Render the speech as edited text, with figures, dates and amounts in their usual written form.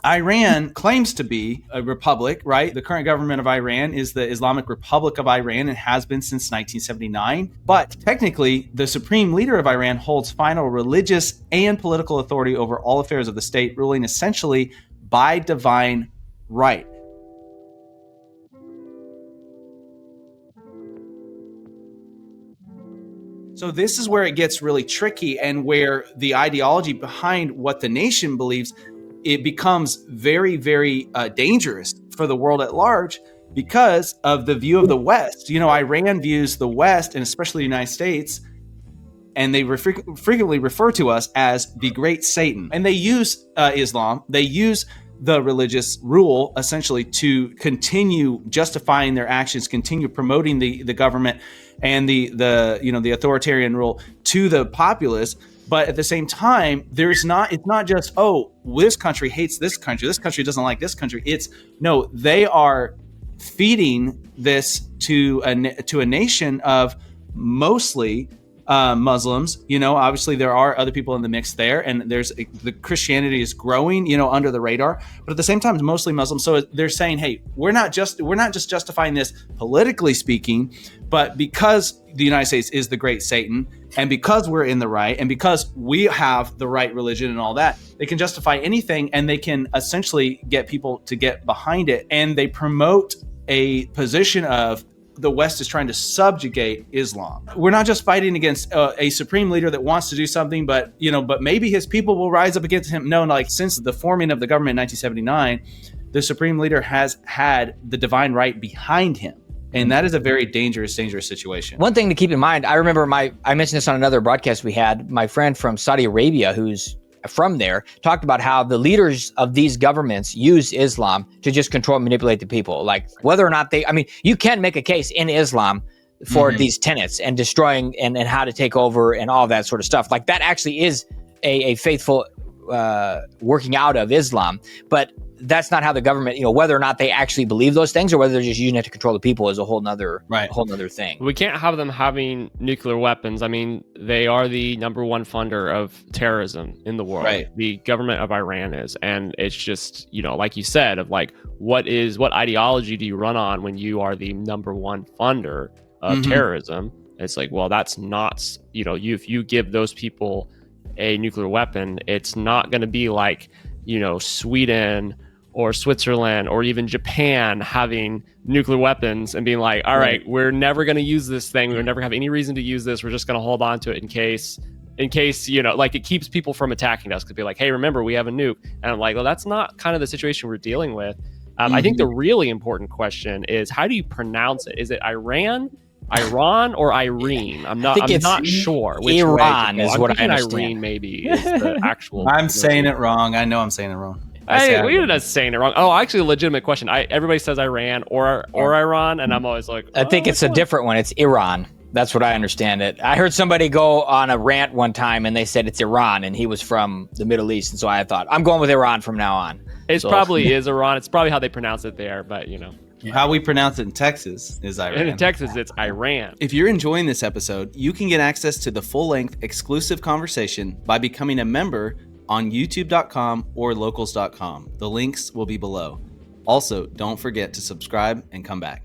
Iran claims to be a republic, right? The current government of Iran is the Islamic Republic of Iran and has been since 1979. But technically, the supreme leader of Iran holds final religious and political authority over all affairs of the state, ruling essentially by divine right. So this is where it gets really tricky, and where the ideology behind what the nation believes, it becomes very, very dangerous for the world at large because of the view of the West. Iran views the West, and especially the United States, and they frequently refer to us as the Great Satan. And they use Islam. They use the religious rule essentially to continue justifying their actions, continue promoting the government and the authoritarian rule to the populace. But at the same time, it's not just, this country hates this country doesn't like this country. They are feeding this to a nation of mostly Muslims. Obviously there are other people in the mix there, and the Christianity is growing, under the radar, but at the same time it's mostly Muslim. So they're saying, hey, we're not just justifying this politically speaking, but because the United States is the Great Satan, and because we're in the right, and because we have the right religion and all that, they can justify anything, and they can essentially get people to get behind it. And they promote a position of the West is trying to subjugate Islam. We're not just fighting against a supreme leader that wants to do something, but maybe his people will rise up against him. No, since the forming of the government in 1979, the supreme leader has had the divine right behind him. And that is a very dangerous situation. One thing to keep in mind, I remember I mentioned this on another broadcast we had, my friend from Saudi Arabia, who's from there, talked about how the leaders of these governments use Islam to just control and manipulate the people. Like whether or not you can make a case in Islam for these tenets and destroying and how to take over and all that sort of stuff. Like that actually is a faithful working out of Islam. But that's not how the government, whether or not they actually believe those things or whether they're just using it to control the people is a whole nother thing. We can't have them having nuclear weapons. I mean, they are the number one funder of terrorism in the world. Right. The government of Iran is. And it's just, like you said, of like, what ideology do you run on when you are the number one funder of terrorism? It's like, well, that's not, if you give those people a nuclear weapon, it's not going to be like, Sweden or Switzerland or even Japan having nuclear weapons and being like, all right, we're never going to use this thing. We'll never have any reason to use this. We're just going to hold on to it in case, it keeps people from attacking us. Could be like, hey, remember, we have a nuke. And I'm like, well, that's not kind of the situation we're dealing with. I think the really important question is, how do you pronounce it? Is it Iran, or Irene? I'm not sure. Which Iran way is what I understand. Irene maybe is the actual. I'm saying it wrong. I know I'm saying it wrong. We are not saying it wrong. Oh, actually, a legitimate question. Everybody says Iran or Iran, and I'm always like, I think it's a different one. It's Iran. That's what I understand it. I heard somebody go on a rant one time, and they said it's Iran, and he was from the Middle East, and so I thought, I'm going with Iran from now on. Probably is Iran. It's probably how they pronounce it there, but How we pronounce it in Texas is Iran. And in Texas, it's Iran. If you're enjoying this episode, you can get access to the full-length exclusive conversation by becoming a member on youtube.com or locals.com. The links will be below. Also, don't forget to subscribe and come back.